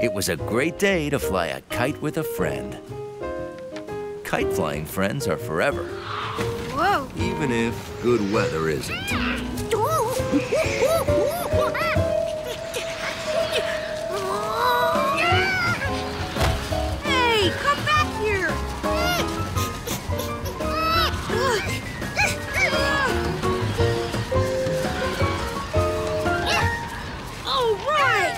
It was a great day to fly a kite with a friend. Kite flying friends are forever. Whoa! Even if good weather isn't. Hey, come back here! All right!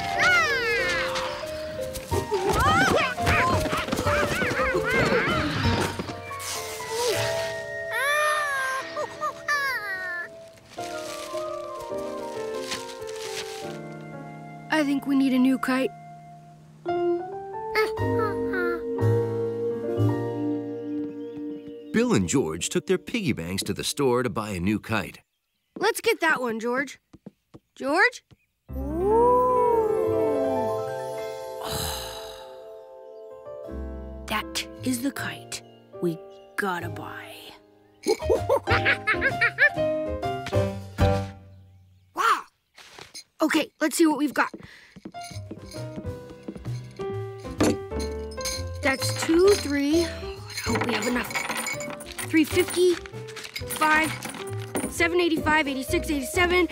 I think we need a new kite. Bill and George took their piggy banks to the store to buy a new kite. Let's get that one, George. George? That is the kite we gotta buy. Wow! Okay, let's see what we've got. That's 2, 3. I hope we have enough. 350, 5, 785, 86, 87.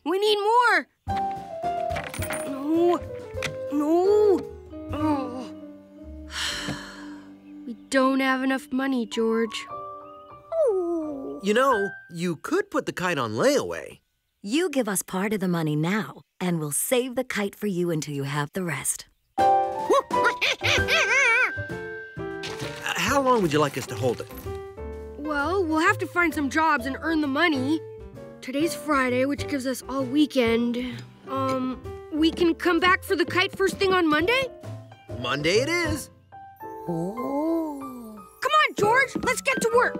We need more. No. Oh. We don't have enough money, George. You know, you could put the kite on layaway. You give us part of the money now, and we'll save the kite for you until you have the rest. How long would you like us to hold it? Well, we'll have to find some jobs and earn the money. Today's Friday, which gives us all weekend. We can come back for the kite first thing on Monday? Monday it is. Oh. Come on, George, let's get to work.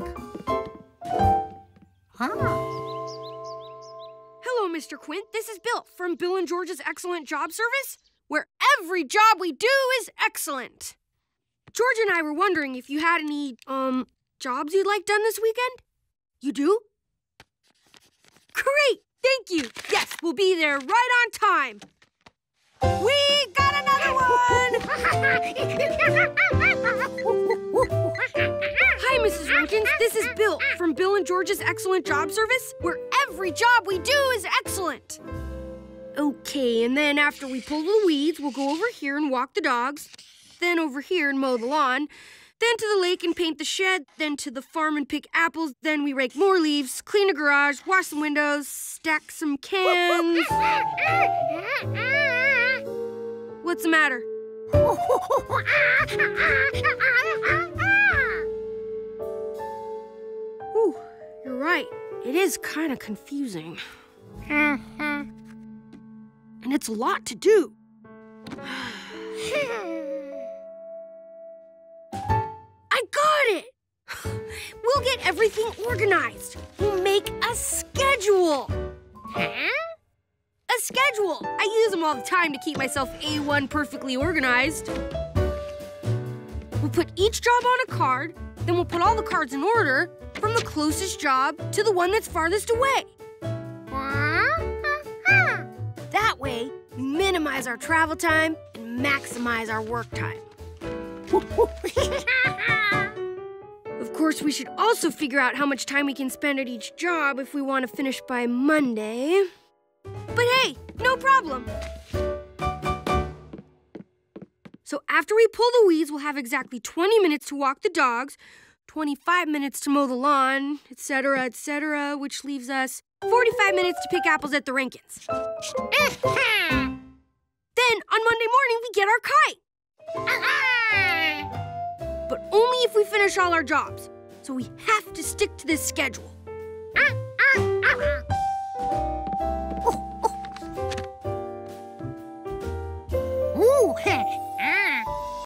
Hello, Mr. Quint. This is Bill from Bill and George's Excellent Job Service, where every job we do is excellent. George and I were wondering if you had any, jobs you'd like done this weekend? You do? Great! Thank you! Yes, we'll be there right on time. We got another one! Hi, Mrs. Rankins. This is Bill from Bill and George's Excellent Job Service, where every job we do is excellent. Okay, and then after we pull the weeds, we'll go over here and walk the dogs, then over here and mow the lawn, then to the lake and paint the shed, then to the farm and pick apples, then we rake more leaves, clean the garage, wash the windows, stack some cans. What's the matter? Ooh, you're right. It is kind of confusing. And it's a lot to do. I got it! We'll get everything organized. We'll make a schedule. Huh? A schedule. I use them all the time to keep myself A1 perfectly organized. We'll put each job on a card, then we'll put all the cards in order from the closest job to the one that's farthest away. That way, we minimize our travel time and maximize our work time. Of course, we should also figure out how much time we can spend at each job if we want to finish by Monday. But hey, no problem. So after we pull the weeds, we'll have exactly 20 minutes to walk the dogs, 25 minutes to mow the lawn, etc., which leaves us 45 minutes to pick apples at the Rankins. Then, on Monday morning, we get our kite. But only if we finish all our jobs. So we have to stick to this schedule.